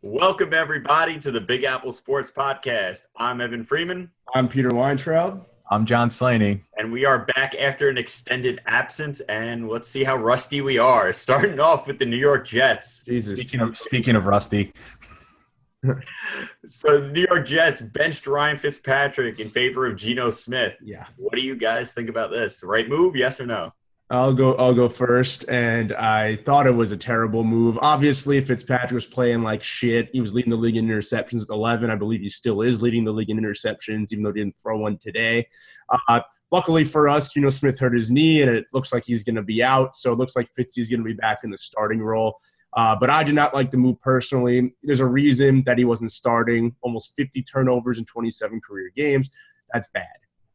Welcome, everybody, to the Big Apple Sports Podcast. I'm Evan Freeman. I'm Peter Weintraub. I'm John Slaney. And we are back after an extended absence, and let's see how rusty we are. Starting off with the New York Jets. Jesus. Speaking of rusty. So the New York Jets benched Ryan Fitzpatrick in favor of Geno Smith. Yeah. What do you guys think about this? Right move, yes or no? I'll go first, and I thought it was a terrible move. Obviously, Fitzpatrick was playing like shit. He was leading the league in interceptions with 11. I believe he still is leading the league in interceptions, even though he didn't throw one today. Luckily for us, Geno Smith hurt his knee, and it looks like he's going to be out. So it looks like Fitzy's going to be back in the starting role. But I did not like the move personally. There's a reason that he wasn't starting. Almost 50 turnovers in 27 career games. That's bad.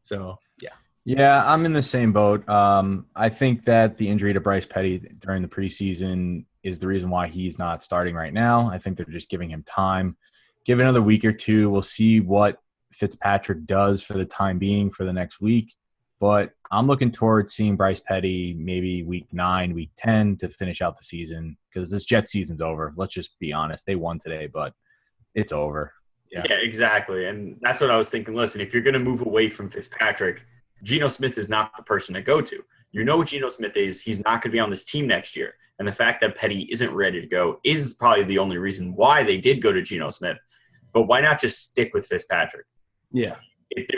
So, yeah. Yeah, I'm in the same boat. I think that the injury to Bryce Petty during the preseason is the reason why he's not starting right now. I think they're just giving him time. Give it another week or two. We'll see what Fitzpatrick does for the time being for the next week. But I'm looking towards seeing Bryce Petty maybe week 9, week 10 to finish out the season because this Jet season's over. Let's just be honest. They won today, but it's over. Yeah, exactly. And that's what I was thinking. Listen, if you're going to move away from Fitzpatrick, Geno Smith is not the person to go to. You know what Geno Smith is. He's not going to be on this team next year. And the fact that Petty isn't ready to go is probably the only reason why they did go to Geno Smith. But why not just stick with Fitzpatrick? Yeah.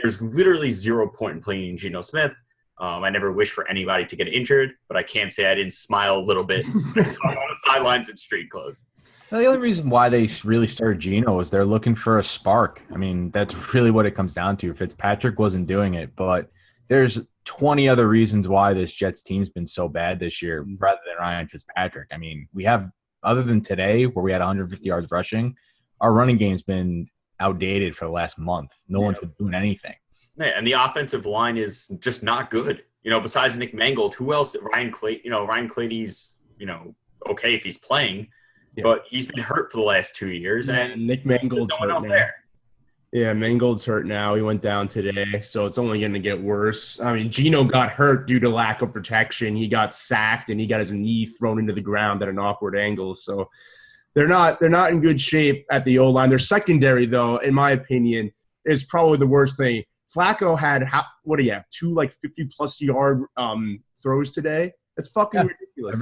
There's literally 0 point in playing Geno Smith. I never wish for anybody to get injured, but I can't say I didn't smile a little bit on the sidelines in street clothes. Well, the only reason why they really started Geno is they're looking for a spark. I mean, that's really what it comes down to. Fitzpatrick wasn't doing it, but there's 20 other reasons why this Jets team's been so bad this year rather than Ryan Fitzpatrick. I mean, we have, other than today where we had 150 yards rushing, our running game's been outdated for the last month. No one's been doing anything. Yeah, and the offensive line is just not good. Besides Nick Mangold, who else? Ryan Clady's, okay if he's playing, but he's been hurt for the last 2 years. And Nick Mangold's no one hurt else now. there. Yeah, Mangold's hurt now. He went down today, so it's only going to get worse. I mean, Geno got hurt due to lack of protection. He got sacked, and he got his knee thrown into the ground at an awkward angle. So they're not in good shape at the O-line. Their secondary, though, in my opinion, is probably the worst thing. Flacco had, 2 50-plus yard throws today? That's fucking ridiculous.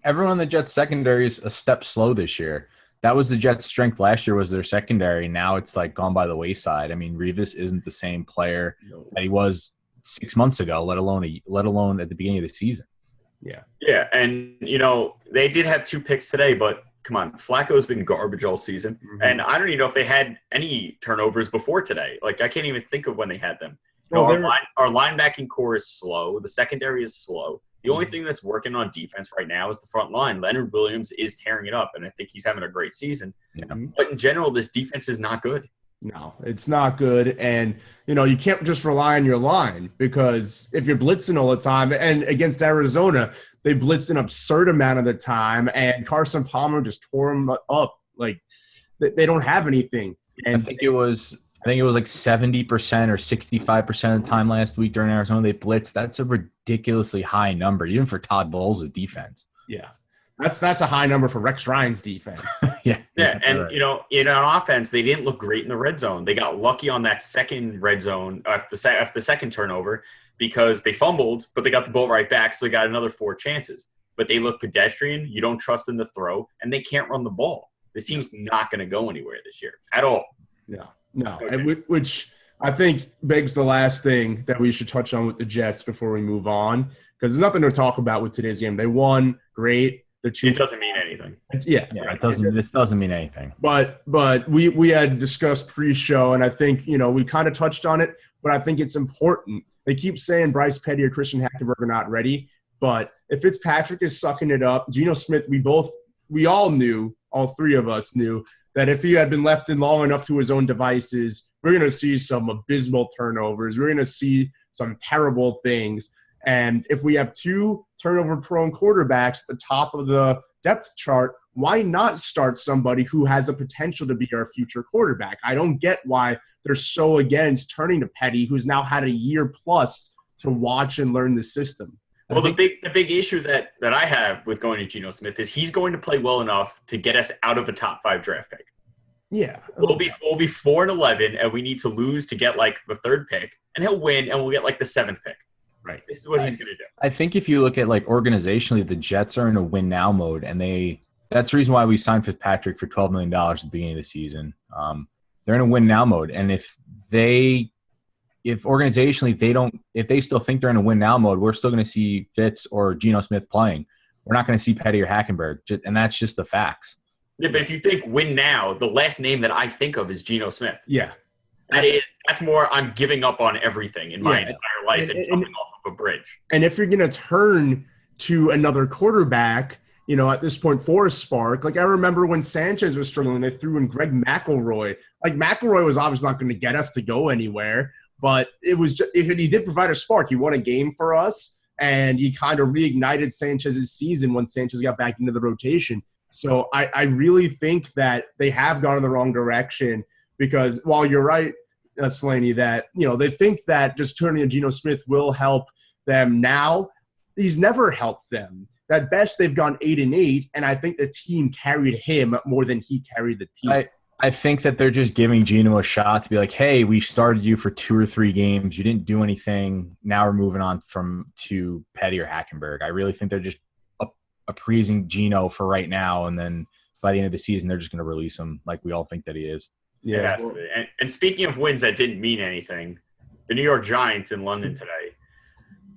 Everyone in the Jets secondary is a step slow this year. That was the Jets' strength last year was their secondary. Now it's gone by the wayside. I mean, Revis isn't the same player that he was 6 months ago, let alone at the beginning of the season. Yeah. Yeah, and, they did have 2 picks today, but come on, Flacco's been garbage all season. Mm-hmm. And I don't even know if they had any turnovers before today. I can't even think of when they had them. Our linebacking core is slow. The secondary is slow. The only thing that's working on defense right now is the front line. Leonard Williams is tearing it up, and I think he's having a great season. Yeah. But in general, this defense is not good. No, it's not good. And, you can't just rely on your line because if you're blitzing all the time, and against Arizona, they blitzed an absurd amount of the time, and Carson Palmer just tore them up. They don't have anything. And I think it was 70% or 65% of the time last week during Arizona they blitzed. That's a ridiculously high number, even for Todd Bowles' defense. Yeah. That's a high number for Rex Ryan's defense. Yeah, and right. In on offense, they didn't look great in the red zone. They got lucky on that second red zone after the second turnover because they fumbled, but they got the ball right back, so they got another 4 chances. But they look pedestrian. You don't trust them to throw, and they can't run the ball. This team's not going to go anywhere this year at all. No, which I think begs the last thing that we should touch on with the Jets before we move on, because there's nothing to talk about with today's game. They won, great. It doesn't mean anything. Yeah, This doesn't mean anything. But we had discussed pre-show, and I think we kind of touched on it, but I think it's important. They keep saying Bryce Petty or Christian Hackenberg are not ready, but if Fitzpatrick is sucking it up, Geno Smith, we all knew, all 3 of us knew, that if he had been left in long enough to his own devices, we're going to see some abysmal turnovers. We're going to see some terrible things. And if we have 2 turnover-prone quarterbacks at the top of the depth chart, why not start somebody who has the potential to be our future quarterback? I don't get why they're so against turning to Petty, who's now had a year plus to watch and learn the system. Well, the big issue that I have with going to Geno Smith is he's going to play well enough to get us out of a top 5 draft pick. Yeah. We'll be 4-11, and we need to lose to get like the third pick, and he'll win, and we'll get like the seventh pick. Right. This is what he's going to do. I think if you look at like organizationally, the Jets are in a win now mode, and that's the reason why we signed Fitzpatrick for $12 million at the beginning of the season. They're in a win now mode, and if organizationally if they still think they're in a win now mode, we're still going to see Fitz or Geno Smith playing. We're not going to see Petty or Hackenberg, and that's just the facts. Yeah, but if you think win now, the last name that I think of is Geno Smith. Yeah. That's more I'm giving up on everything in my entire life and jumping off of a bridge. And if you're going to turn to another quarterback, at this point for a spark, like I remember when Sanchez was struggling, they threw in Greg McElroy. Like McElroy was obviously not going to get us to go anywhere, but it was just, if he did provide a spark, he won a game for us, and he kind of reignited Sanchez's season when Sanchez got back into the rotation. So I really think that they have gone in the wrong direction. Because while you're right, Slaney, that they think that just turning to Geno Smith will help them now, he's never helped them. At best, they've gone 8-8, and I think the team carried him more than he carried the team. I think that they're just giving Geno a shot to be like, hey, we started you for 2 or 3 games. You didn't do anything. Now we're moving on to Petty or Hackenberg. I really think they're just appraising Geno for right now, and then by the end of the season, they're just going to release him like we all think that he is. Yeah, it has to be. And speaking of wins that didn't mean anything, the New York Giants in London today,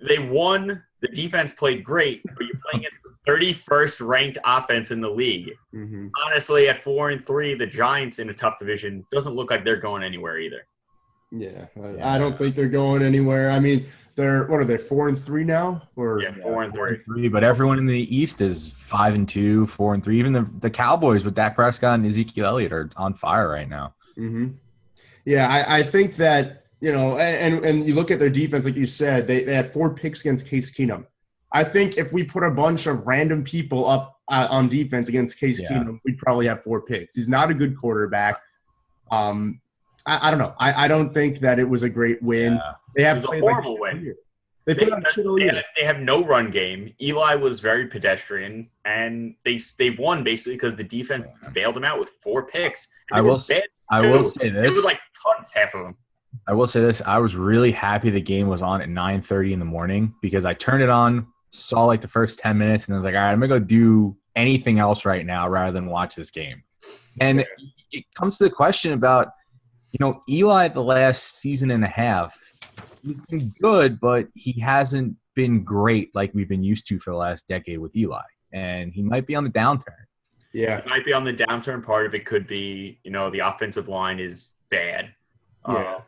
they won. The defense played great, but you're playing against the 31st ranked offense in the league. Mm-hmm. Honestly, at 4-3, the Giants in a tough division doesn't look like they're going anywhere either. Yeah, I don't think they're going anywhere. I mean, they're 4-3 now? Or 4-3. But everyone in the East is 5-2, 4-3. Even the Cowboys with Dak Prescott and Ezekiel Elliott are on fire right now. Mm-hmm. Yeah, I think that and you look at their defense, like you said, they had 4 picks against Case Keenum. I think if we put a bunch of random people up on defense against Case Keenum, we'd probably have 4 picks. He's not a good quarterback. I don't know. I don't think that it was a great win. Yeah. It was a horrible win. They have no run game. Eli was very pedestrian, and they won basically because the defense bailed them out with 4 picks. I will say this. It was like punts, half of them. I will say this. I was really happy the game was on at 9:30 in the morning because I turned it on, saw like the first 10 minutes, and I was like, all right, I'm going to go do anything else right now rather than watch this game. And it comes to the question about, Eli the last season and a half, he's been good, but he hasn't been great like we've been used to for the last decade with Eli. And he might be on the downturn. Yeah. He might be on the downturn. Part of it could be, the offensive line is bad. Yeah.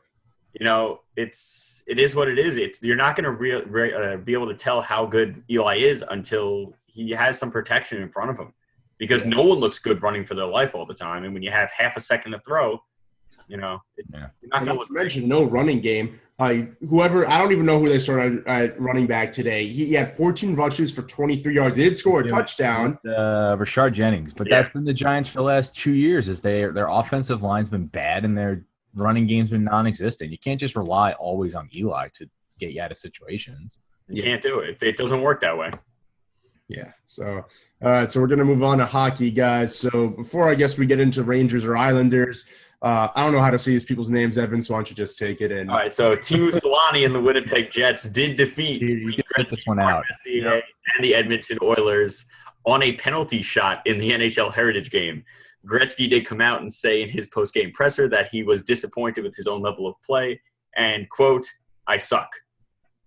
It is what it is. You're not going to be able to tell how good Eli is until he has some protection in front of him, because no one looks good running for their life all the time. And when you have half a second to throw, you're not going to mention no running game. I don't even know who they started at running back today. He had 14 rushes for 23 yards. They did score a touchdown. Rashard Jennings, but that's been the Giants for the last 2 years. Is their offensive line's been bad and their running game's been non-existent. You can't just rely always on Eli to get you out of situations. You can't do it. It doesn't work that way. Yeah. So, all right. So we're going to move on to hockey, guys. So before I guess we get into Rangers or Islanders, I don't know how to say these people's names, Evan, so why don't you just take it in. All right. So Teemu Selanne and the Winnipeg Jets did defeat you can sit this one out. And the Edmonton Oilers on a penalty shot in the NHL Heritage game. Gretzky did come out and say in his post-game presser that he was disappointed with his own level of play and, quote, "I suck."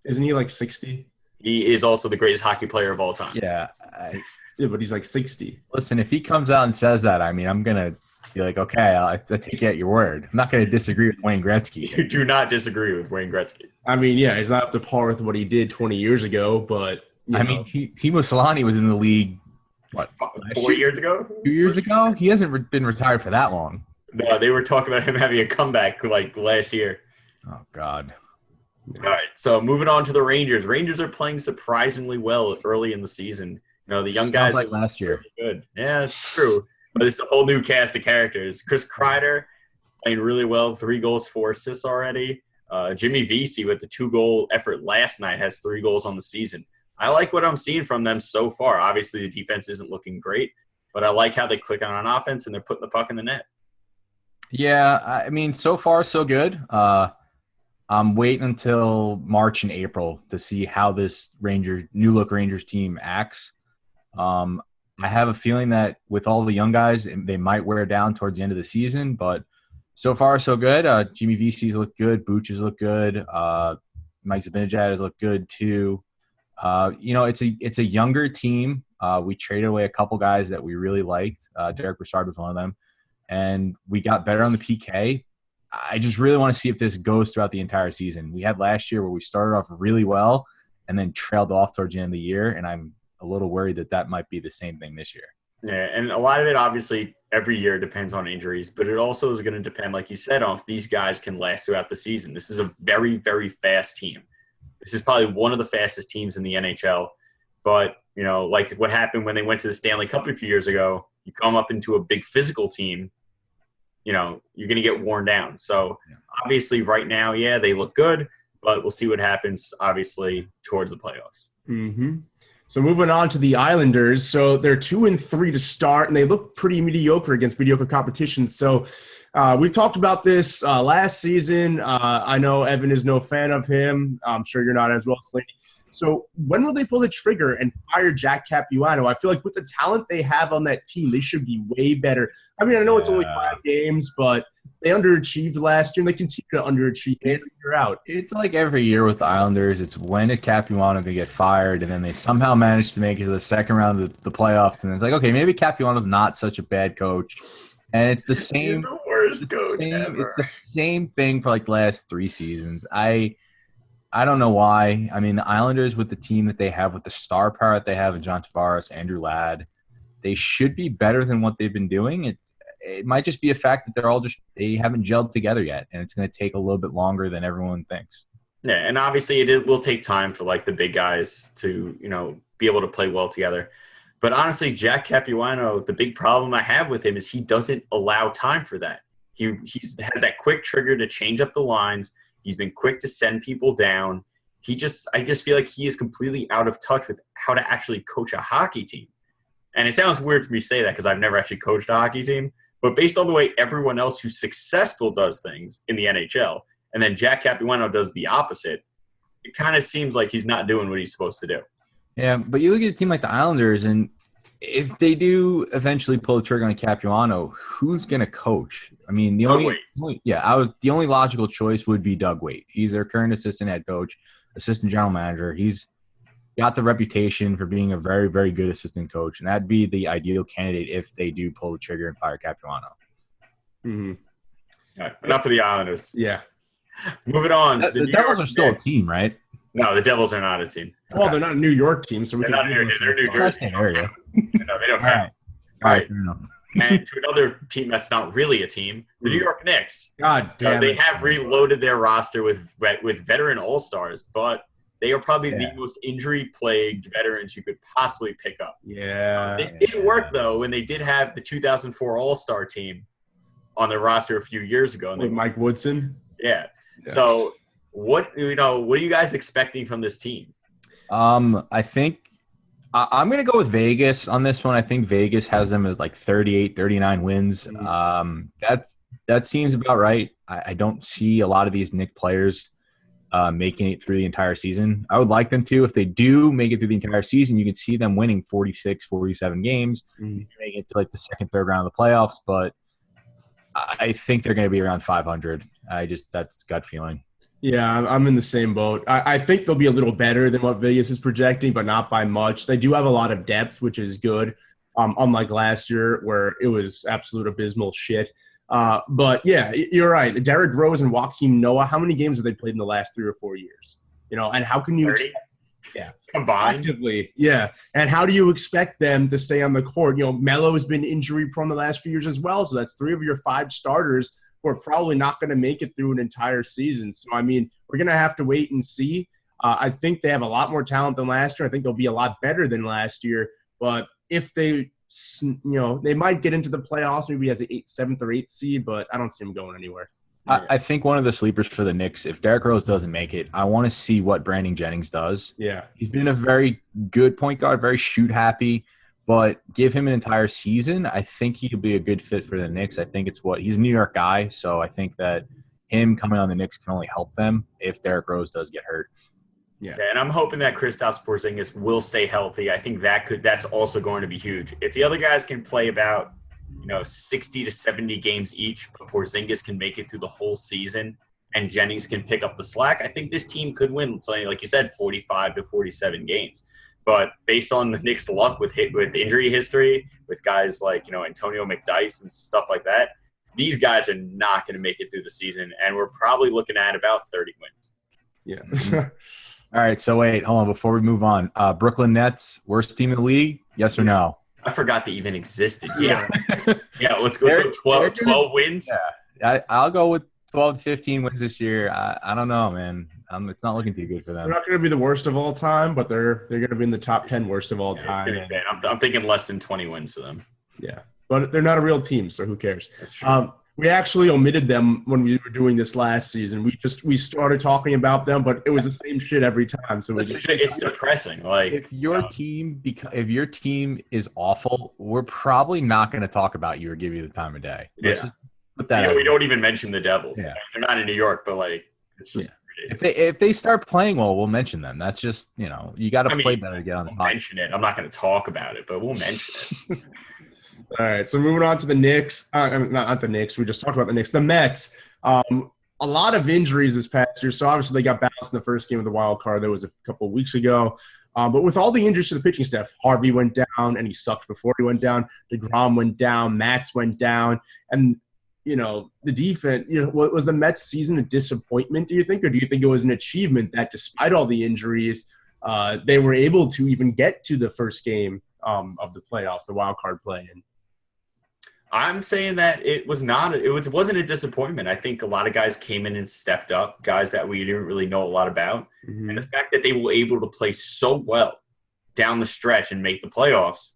Isn't he like 60? He is also the greatest hockey player of all time. Yeah. But he's like 60. Listen, if he comes out and says that, I'm going to be like, okay, I take you at your word. I'm not going to disagree with Wayne Gretzky. You do not disagree with Wayne Gretzky. I mean, yeah, he's not up to par with what he did 20 years ago, but Teemu Selanne was in the league, 4 years ago? 2 years ago? He hasn't been retired for that long. No, they were talking about him having a comeback like last year. Oh, God. All right, so moving on to the Rangers. Rangers are playing surprisingly well early in the season. The young guys like last year. Good. Yeah, it's true. But it's a whole new cast of characters. Chris Kreider playing really well, 3 goals, 4 assists already. Jimmy Vesey with the 2-goal effort last night has 3 goals on the season. I like what I'm seeing from them so far. Obviously, the defense isn't looking great, but I like how they click on offense and they're putting the puck in the net. Yeah, I mean, so far so good. I'm waiting until March and April to see how this new look Rangers team acts. Um, I have a feeling that with all the young guys, they might wear down towards the end of the season, but so far so good. Jimmy VC's look good. Booches look good. Mike Zibanejad has looked good too. It's a younger team. We traded away a couple guys that we really liked. Derek Brassard was one of them, and we got better on the PK. I just really want to see if this goes throughout the entire season. We had last year where we started off really well and then trailed off towards the end of the year, and I'm a little worried that might be the same thing this year. Yeah, and a lot of it obviously every year depends on injuries, but it also is going to depend, like you said, on if these guys can last throughout the season. This is a very, very fast team. This is probably one of the fastest teams in the NHL. But, like what happened when they went to the Stanley Cup a few years ago, you come up into a big physical team, you're going to get worn down. So obviously right now, yeah, they look good, but we'll see what happens, obviously, towards the playoffs. Mm-hmm. So moving on to the Islanders. So they're 2-3 to start, and they look pretty mediocre against mediocre competition. So we've talked about this last season. I know Evan is no fan of him. I'm sure you're not as well, Slaney. So when will they pull the trigger and fire Jack Capuano? I feel like with the talent they have on that team, they should be way better. I mean, I know it's only 5 games, but they underachieved last year, and they continue to underachieve year out. It's like every year with the Islanders. It's when is Capuano going to get fired, and then they somehow manage to make it to the second round of the playoffs, and it's like, okay, maybe Capuano's not such a bad coach. And it's the same. He's the worst coach ever. It's the same thing for like the last 3 seasons. I don't know why. I mean, the Islanders with the team that they have, with the star power that they have in John Tavares, Andrew Ladd, they should be better than what they've been doing. It might just be a fact that they haven't gelled together yet, and it's going to take a little bit longer than everyone thinks. Yeah, and obviously it will take time for like the big guys to, be able to play well together. But honestly, Jack Capuano, the big problem I have with him is he doesn't allow time for that. He has that quick trigger to change up the lines. He's been quick to send people down. I just feel like he is completely out of touch with how to actually coach a hockey team. And it sounds weird for me to say that because I've never actually coached a hockey team. But based on the way everyone else who's successful does things in the NHL, and then Jack Capuano does the opposite, it kind of seems like he's not doing what he's supposed to do. Yeah, but you look at a team like the Islanders, and if they do eventually pull the trigger on Capuano, who's going to coach? I mean, the only logical choice would be Doug Weight. He's their current assistant head coach, assistant general manager. He's got the reputation for being a very, very good assistant coach, and that'd be the ideal candidate if they do pull the trigger and fire Capuano. Mm-hmm. All right, enough of the Islanders. Yeah. Moving on. The Devils are still a team, right? No, the Devils are not a team. Well, they're not a New York team, so they're New Jersey area. No, they don't count. All right. And to another team that's not really a team, the New York Knicks. God damn They have reloaded their roster with veteran all-stars, but they are probably the most injury-plagued veterans you could possibly pick up. Yeah. This did work, though, when they did have the 2004 All-Star team on their roster a few years ago. With Mike Woodson? Yeah. So what are you guys expecting from this team? I think I'm going to go with Vegas on this one. I think Vegas has them as like 38, 39 wins. That seems about right. I don't see a lot of these Knicks players making it through the entire season. I would like them to. If they do make it through the entire season, you can see them winning 46, 47 games, making it to like the second, third round of the playoffs. But I think they're going to be around 500. That's gut feeling. Yeah, I'm in the same boat. I think they'll be a little better than what Vegas is projecting, but not by much. They do have a lot of depth, which is good, unlike last year where it was absolute abysmal shit. But, yeah, you're right. Derrick Rose and Joakim Noah, how many games have they played in the last 3 or 4 years? And how can you 30? Combined? Actively, yeah. And how do you expect them to stay on the court? Melo has been injury-prone the last few years as well, so that's 3 of your 5 starters who are probably not going to make it through an entire season. So, I mean, we're going to have to wait and see. I think they have a lot more talent than last year. I think they'll be a lot better than last year. But if they, they might get into the playoffs maybe as a 7th or 8th seed, but I don't see them going anywhere. I think one of the sleepers for the Knicks, if Derrick Rose doesn't make it, I want to see what Brandon Jennings does. Yeah. He's been a very good point guard, very shoot happy, But give him an entire season. I think he could be a good fit for the Knicks. I think he's a New York guy, so I think that him coming on the Knicks can only help them if Derrick Rose does get hurt. Yeah, and I'm hoping that Kristaps Porzingis will stay healthy. I think that's also going to be huge. If the other guys can play about 60 to 70 games each, but Porzingis can make it through the whole season and Jennings can pick up the slack, I think this team could win, like you said, 45 to 47 games. But based on the Knicks' luck with injury history, with guys like Antonio McDyess and stuff like that, these guys are not going to make it through the season, and we're probably looking at about 30 wins. Yeah. All right, so wait, hold on. Before we move on, Brooklyn Nets, worst team in the league, yes or no? I forgot they even existed. Yeah. Yeah, let's go 12 wins. Yeah, I'll go with 12 to 15 wins this year. I don't know, man. It's not looking too good for them. They're not going to be the worst of all time, but they're going to be in the top 10 worst of all time. I'm thinking less than 20 wins for them. Yeah, but they're not a real team, so who cares? That's true. We actually omitted them when we were doing this last season. We started talking about them, but it was the same shit every time. So it's depressing. Like if your team is awful, we're probably not going to talk about you or give you the time of day. Let's just put that. We don't even mention the Devils. Yeah. They're not in New York, but like it's just. Yeah. If they start playing well, we'll mention them. That's just you got to play better to get on the pod. Mention it. I'm not going to talk about it, but we'll mention it. All right, so moving on to the Knicks. Not the Knicks. We just talked about the Knicks. The Mets. A lot of injuries this past year. So obviously they got bounced in the first game of the wild card. That was a couple of weeks ago. But with all the injuries to the pitching staff, Harvey went down, and he sucked before he went down. DeGrom went down. Matz went down. And, the defense, was the Mets season a disappointment, do you think? Or do you think it was an achievement that despite all the injuries, they were able to even get to the first game of the playoffs, the wild card play-in? I'm saying that it wasn't a disappointment. I think a lot of guys came in and stepped up, guys that we didn't really know a lot about. Mm-hmm. And the fact that they were able to play so well down the stretch and make the playoffs,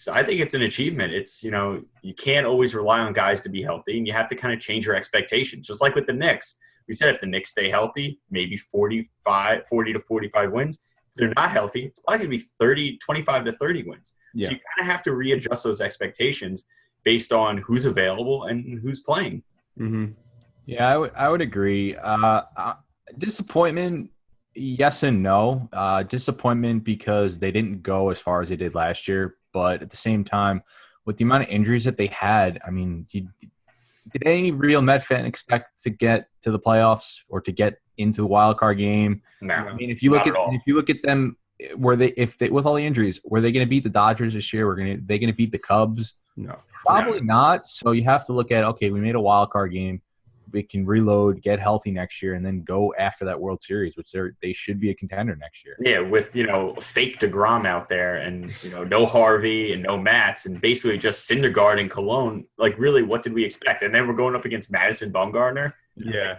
I think it's an achievement. It's, you can't always rely on guys to be healthy, and you have to kind of change your expectations. Just like with the Knicks. We said if the Knicks stay healthy, maybe 40 to 45 wins. If they're not healthy, it's probably going to be 25 to 30 wins. Yeah. So you kind of have to readjust those expectations based on who's available and who's playing. Mm-hmm. Yeah, I would agree. Disappointment, yes and no. Disappointment because they didn't go as far as they did last year. But at the same time, with the amount of injuries that they had, I mean, did any real Met fan expect to get to the playoffs or to get into the wild card game? No. I mean, if you look at them, with all the injuries, were they going to beat the Dodgers this year? They going to beat the Cubs? No. Probably not. So you have to look at, okay, we made a wild card game. We can reload, get healthy next year, and then go after that World Series, which they should be a contender next year. Yeah, with, fake DeGrom out there and, no Harvey and no Matz and basically just Syndergaard and Cologne. Like, really, what did we expect? And then we're going up against Madison Bumgarner. Yeah.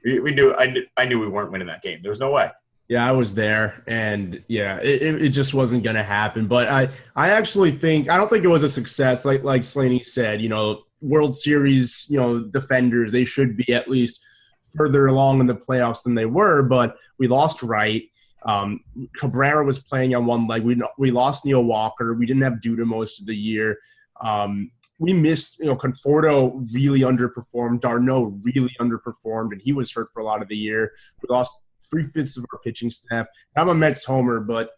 We knew – I knew we weren't winning that game. There was no way. Yeah, I was there, and it just wasn't going to happen. But I actually think – I don't think it was a success. Like Slaney said, World Series, defenders, they should be at least further along in the playoffs than they were, but we lost Wright. Cabrera was playing on one leg. We lost Neil Walker. We didn't have Duda most of the year. We missed, Conforto really underperformed. Darno really underperformed, and he was hurt for a lot of the year. We lost 3/5 of our pitching staff. I'm a Mets homer, but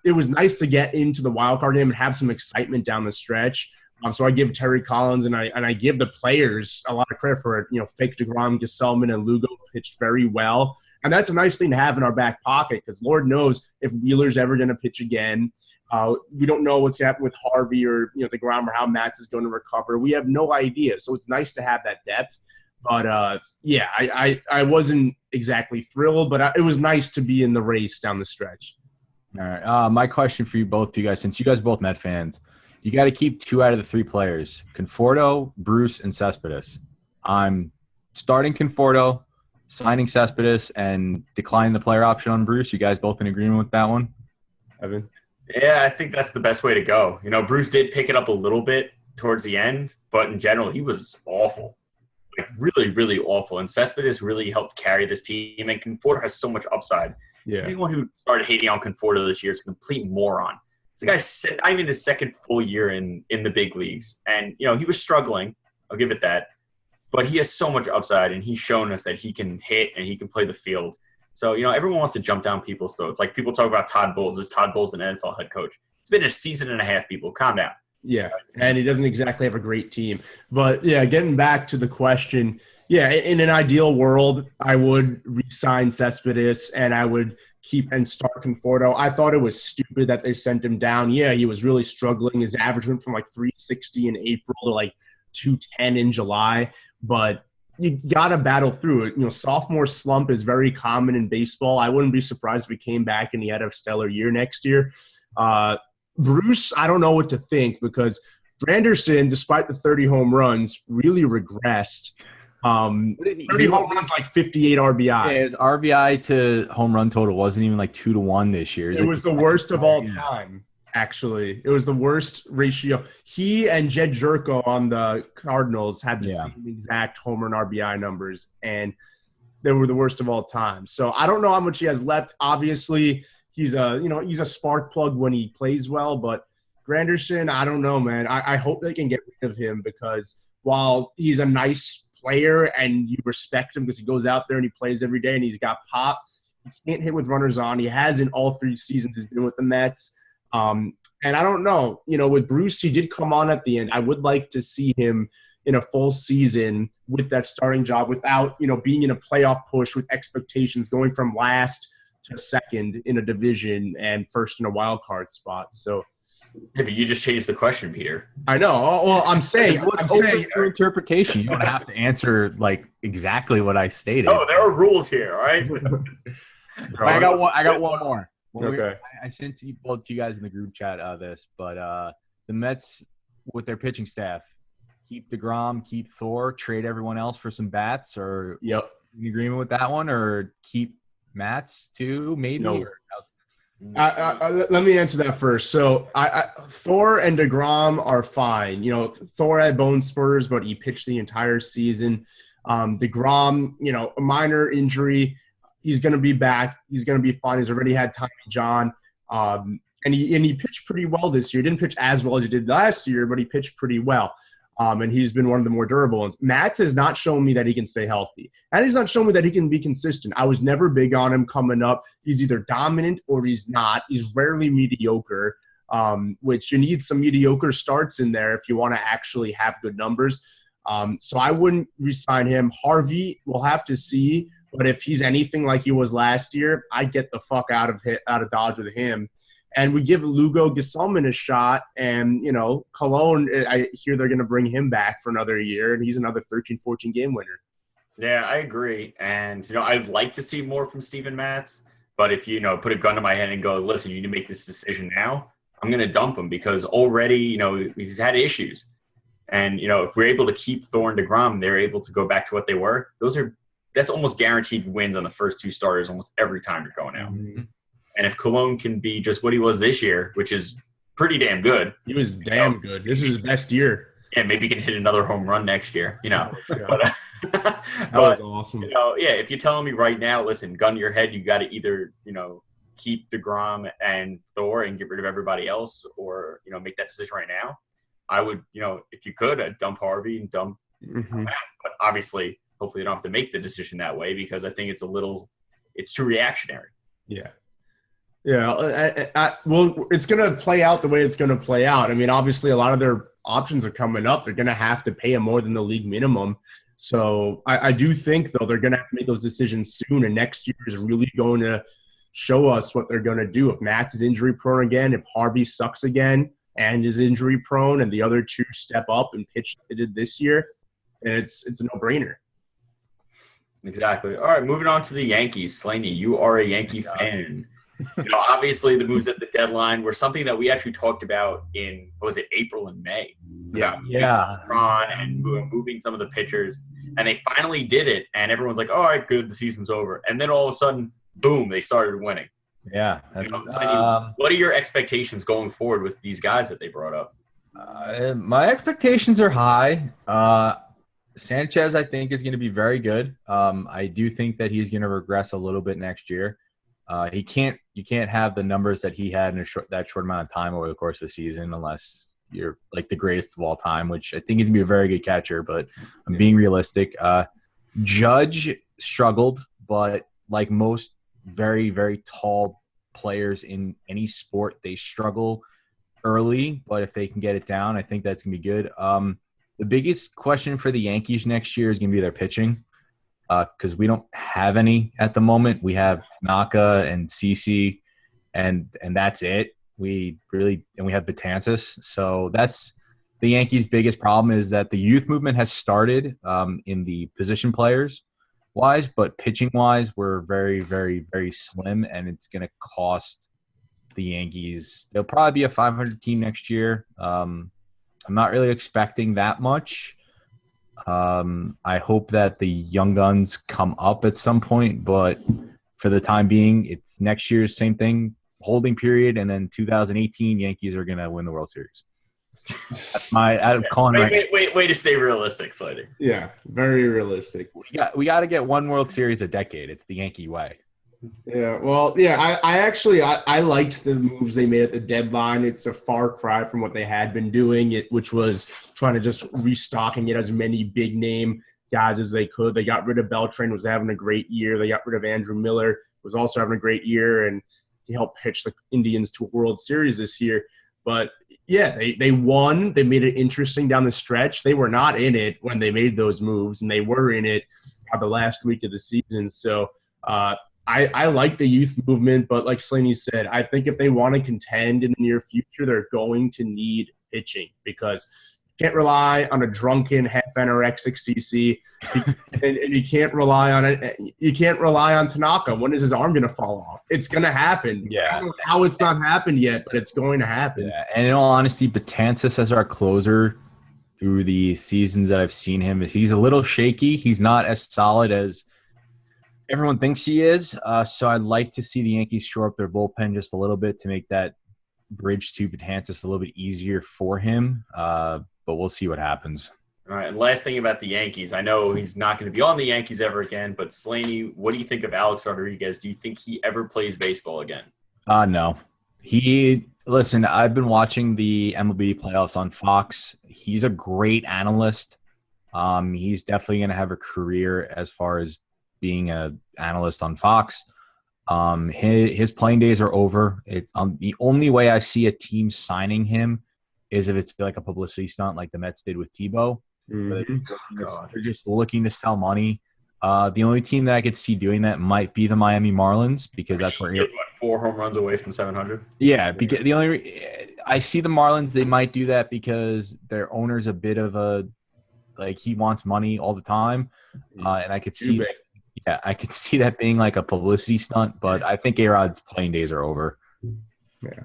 it was nice to get into the wild card game and have some excitement down the stretch. So I give Terry Collins and I give the players a lot of credit for it. Fake DeGrom, Gesellman, and Lugo pitched very well. And that's a nice thing to have in our back pocket because Lord knows if Wheeler's ever going to pitch again. We don't know what's happening with Harvey or DeGrom or how Matz is going to recover. We have no idea. So it's nice to have that depth. But, I wasn't exactly thrilled, but it was nice to be in the race down the stretch. All right. My question for you both, since you guys are both Met fans, you got to keep 2 out of the 3 players, Conforto, Bruce, and Cespedes. I'm starting Conforto, signing Cespedes, and declining the player option on Bruce. You guys both in agreement with that one? Evan? Yeah, I think that's the best way to go. Bruce did pick it up a little bit towards the end, but in general, he was awful. Like, really, really awful. And Cespedes really helped carry this team, and Conforto has so much upside. Yeah. Anyone who started hating on Conforto this year is a complete moron. This guy's not even his second full year in the big leagues. And, he was struggling. I'll give it that. But he has so much upside, and he's shown us that he can hit and he can play the field. So, everyone wants to jump down people's throats. Like, people talk about Todd Bowles. Is Todd Bowles an NFL head coach? It's been a season and a half, people. Calm down. Yeah, and he doesn't exactly have a great team. But, yeah, getting back to the question, yeah, in an ideal world, I would re-sign Cespedes, and I would keep and start Conforto. I thought it was stupid that they sent him down. Yeah, he was really struggling. His average went from, 360 in April to, 210 in July. But you got to battle through it. Sophomore slump is very common in baseball. I wouldn't be surprised if he came back and he had a stellar year next year. Bruce, I don't know what to think because Granderson, despite the 30 home runs, really regressed. 30 home runs, 58 RBI. Yeah, his RBI to home run total wasn't even 2-1 this year. It was the worst of all time, actually. It was the worst ratio. He and Jed Jerko on the Cardinals had the same exact home run RBI numbers, and they were the worst of all time. So I don't know how much he has left. Obviously, he's a spark plug when he plays well, but Granderson, I don't know, man. I hope they can get rid of him because while he's a nice player and you respect him because he goes out there and he plays every day and he's got pop, he can't hit with runners on. He has in all 3 seasons he's been with the Mets. And I don't know, with Bruce, he did come on at the end. I would like to see him in a full season with that starting job without, being in a playoff push with expectations going from last to second in a division and first in a wild card spot. So, yeah, but you just changed the question, Peter. I know. Well, I'm saying your interpretation. You don't have to answer exactly what I stated. Oh, there are rules here, all right? I got one more. Okay. I sent to both you guys in the group chat this, but the Mets with their pitching staff, keep DeGrom, keep Thor, trade everyone else for some bats, or in agreement with that one, or keep Mats too, maybe. No. Let me answer that first. So Thor and DeGrom are fine. Thor had bone spurs, but he pitched the entire season. DeGrom, a minor injury. He's going to be back. He's going to be fine. He's already had Tommy John. And he pitched pretty well this year. He didn't pitch as well as he did last year, but he pitched pretty well. And he's been one of the more durable ones. Mats has not shown me that he can stay healthy. And he's not shown me that he can be consistent. I was never big on him coming up. He's either dominant or he's not. He's rarely mediocre, which you need some mediocre starts in there if you want to actually have good numbers. So I wouldn't re-sign him. Harvey, we'll have to see. But if he's anything like he was last year, I'd get the fuck out of Dodge with him. And we give Lugo Gesellman a shot. And, Cologne, I hear they're going to bring him back for another year. And he's another 13, 14 game winner. Yeah, I agree. And, I'd like to see more from Steven Matz. But if you, put a gun to my head and go, listen, you need to make this decision now, I'm going to dump him because already, he's had issues. And, if we're able to keep Thor and DeGrom, they're able to go back to what they were. That's almost guaranteed wins on the first 2 starters almost every time you're going out. Mm-hmm. And if Cologne can be just what he was this year, which is pretty damn good. He was damn good. This is his best year. Yeah, maybe he can hit another home run next year, But, that was awesome. If you're telling me right now, listen, gun to your head, you got to either, keep DeGrom and Thor and get rid of everybody else or, make that decision right now. I would, if you could, I'd dump Harvey and dump Matt. But obviously, hopefully you don't have to make the decision that way because I think it's too reactionary. Yeah. Yeah. Well, it's going to play out the way it's going to play out. I mean, obviously, a lot of their options are coming up. They're going to have to pay him more than the league minimum. So I do think, though, they're going to have to make those decisions soon. And next year is really going to show us what they're going to do. If Matt's is injury prone again, if Harvey sucks again and is injury prone and the other 2 step up and pitch like they did this year, then it's a no-brainer. Exactly. All right, moving on to the Yankees. Slaney, you are a Yankee fan. Obviously, the moves at the deadline were something that we actually talked about in, April and May? Yeah. Ron and moving some of the pitchers. And they finally did it, and everyone's like, all right, good, the season's over. And then all of a sudden, boom, they started winning. Yeah. Slaney, what are your expectations going forward with these guys that they brought up? My expectations are high. Sanchez, I think, is going to be very good. I do think that he's going to regress a little bit next year. He can't, you can't have the numbers that he had in that short amount of time over the course of the season unless you're like the greatest of all time, which I think he's gonna be a very good catcher. But I'm being realistic. Judge struggled, but like most very, very tall players in any sport, they struggle early. But if they can get it down, I think that's gonna be good. The biggest question for the Yankees next year is gonna be their pitching. Because we don't have any at the moment. We have Tanaka and CC, and that's it. We have Betances. So that's the Yankees' biggest problem is that the youth movement has started in the position players wise, but pitching wise, we're very, very, very slim, and it's going to cost the Yankees. They'll probably be a 500 team next year. I'm not really expecting that much. I hope that the young guns come up at some point, but for the time being, it's next year's same thing, holding period, and then 2018 Yankees are going to win the World Series. That's I'm calling way to stay realistic, Slaney. Yeah, very realistic. We got to get one World Series a decade. It's the Yankee way. Yeah, well, yeah, I actually liked the moves they made at the deadline. It's a far cry from what they had been doing, which was trying to just restock and get as many big-name guys as they could. They got rid of Beltran, was having a great year. They got rid of Andrew Miller, was also having a great year, and he helped pitch the Indians to a World Series this year. But, yeah, they won. They made it interesting down the stretch. They were not in it when they made those moves, and they were in it by the last week of the season. So, I like the youth movement, but like Slaney said, I think if they want to contend in the near future, they're going to need pitching because you can't rely on a drunken half-anorexic CC, and you can't rely on it. You can't rely on Tanaka. When is his arm going to fall off? It's going to happen. Yeah. I don't know how it's not happened yet, but it's going to happen. Yeah. And in all honesty, Betances as our closer through the seasons that I've seen him, he's a little shaky. He's not as solid as everyone thinks he is. So I'd like to see the Yankees shore up their bullpen just a little bit to make that bridge to Betances a little bit easier for him. But we'll see what happens. All right. And last thing about the Yankees, I know he's not going to be on the Yankees ever again, but Slaney, what do you think of Alex Rodriguez? Do you think he ever plays baseball again? No. Listen, I've been watching the MLB playoffs on Fox. He's a great analyst. He's definitely going to have a career as far as being an analyst on Fox. His playing days are over. The only way I see a team signing him is if it's like a publicity stunt like the Mets did with Tebow. Mm-hmm. They're just looking to sell money. The only team that I could see doing that might be the Miami Marlins because that's where 4 home runs away from 700. Yeah, because I see the Marlins. They might do that because their owner's a bit of he wants money all the time, and I could see that. Yeah, I could see that being like a publicity stunt, but I think A-Rod's playing days are over. Yeah.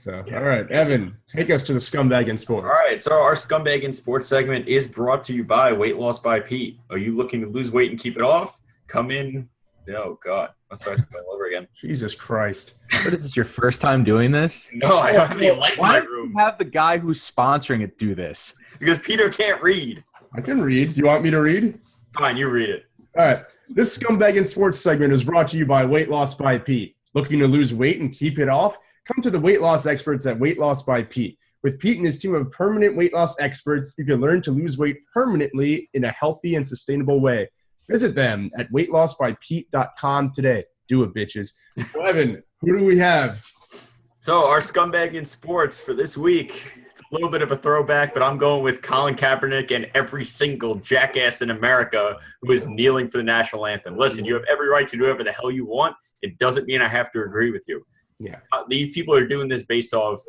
So, all right, Evan, take us to the Scumbag in Sports. All right, so our Scumbag in Sports segment is brought to you by Weight Loss by Pete. Are you looking to lose weight and keep it off? Come in. Oh, God. Let's start all over again. Jesus Christ. What is this, your first time doing this? No, I don't have any light in my room. Why do you have the guy who's sponsoring it do this? Because Peter can't read. I can read. You want me to read? Fine, you read it. All right. This Scumbag in Sports segment is brought to you by Weight Loss by Pete. Looking to lose weight and keep it off? Come to the weight loss experts at Weight Loss by Pete. With Pete and his team of permanent weight loss experts, you can learn to lose weight permanently in a healthy and sustainable way. Visit them at weightlossbypete.com today. Do it, bitches. So, Evan, who do we have? So our Scumbag in Sports for this week, it's a little bit of a throwback, but I'm going with Colin Kaepernick and every single jackass in America who is kneeling for the national anthem. Listen, you have every right to do whatever the hell you want. It doesn't mean I have to agree with you. Yeah. These people are doing this based off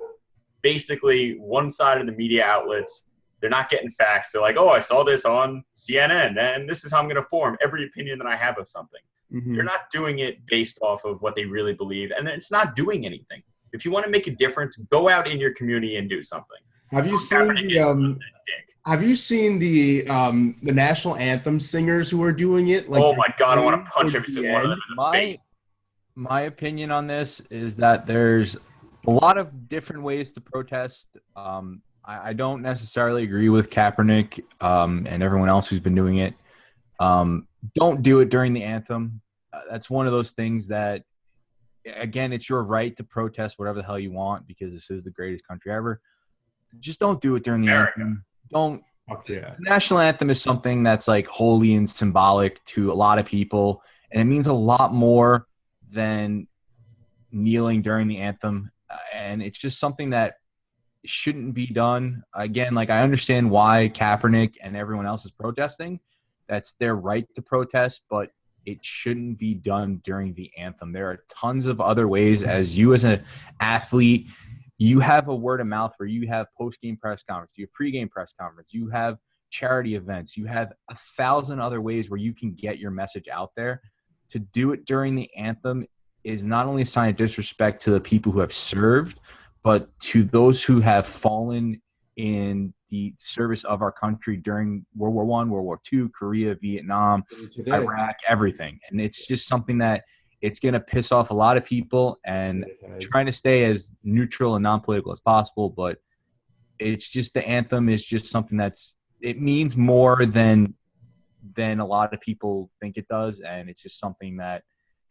basically one side of the media outlets. They're not getting facts. They're like, oh, I saw this on CNN, and this is how I'm going to form every opinion that I have of something. Mm-hmm. They're not doing it based off of what they really believe, and it's not doing anything. If you want to make a difference, go out in your community and do something. Have you seen the national anthem singers who are doing it? Like, oh, my God, I want to punch every single one of them in the face. My opinion on this is that there's a lot of different ways to protest. I don't necessarily agree with Kaepernick and everyone else who's been doing it. Don't do it during the anthem. That's one of those things that again, it's your right to protest whatever the hell you want because this is the greatest country ever. Just don't do it during the anthem. Don't. Yeah. The national anthem is something that's like holy and symbolic to a lot of people, and it means a lot more than kneeling during the anthem. And it's just something that shouldn't be done. Again, like I understand why Kaepernick and everyone else is protesting. That's their right to protest, but it shouldn't be done during the anthem. There are tons of other ways. As you as an athlete, you have a word of mouth where you have post-game press conference, you have pre-game press conference, you have charity events, you have 1,000 other ways where you can get your message out there. To do it during the anthem is not only a sign of disrespect to the people who have served, but to those who have fallen in the service of our country during World War I, World War II, Korea, Vietnam, Iraq, everything. And it's just something that it's going to piss off a lot of people, and trying to stay as neutral and non-political as possible. But it's just the anthem is just something it means more than a lot of people think it does. And it's just something that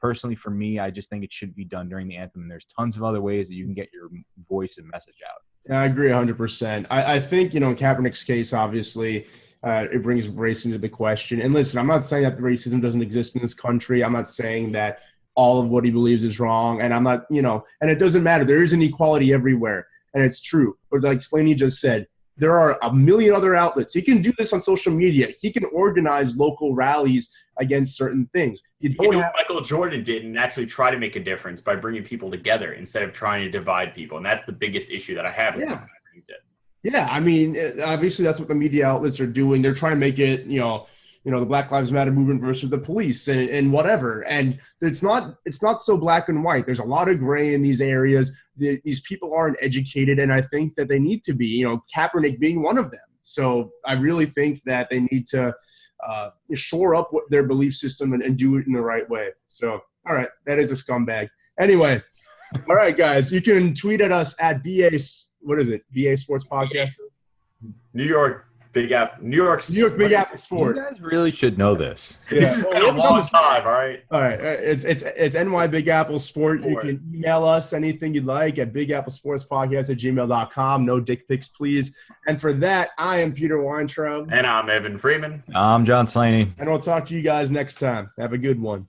personally for me, I just think it should be done during the anthem. And there's tons of other ways that you can get your voice and message out. I agree 100%. I think, in Kaepernick's case, obviously, it brings race into the question. And listen, I'm not saying that racism doesn't exist in this country. I'm not saying that all of what he believes is wrong. And I'm not, and it doesn't matter. There is inequality everywhere. And it's true. But like Slaney just said, there are a million other outlets. He can do this on social media. He can organize local rallies against certain things. Michael Jordan did and actually try to make a difference by bringing people together instead of trying to divide people. And that's the biggest issue that I have with him. Yeah, I mean, obviously that's what the media outlets are doing. They're trying to make it, the Black Lives Matter movement versus the police and whatever. And it's not so black and white. There's a lot of gray in these areas. These people aren't educated, and I think that they need to be, Kaepernick being one of them. So I really think that they need to shore up their belief system and do it in the right way. So, all right, that is a scumbag. Anyway, all right, guys, you can tweet at us at BA Sports Podcast? New York Big Apple Sport. You guys really should know this. Yeah. This has been a long time, all right? All right. It's NY Big Apple Sport. You can email us anything you'd like at bigapple-sports-podcast@gmail.com. No dick pics, please. And for that, I am Peter Weintraub. And I'm Evan Freeman. I'm John Slaney. And we'll talk to you guys next time. Have a good one.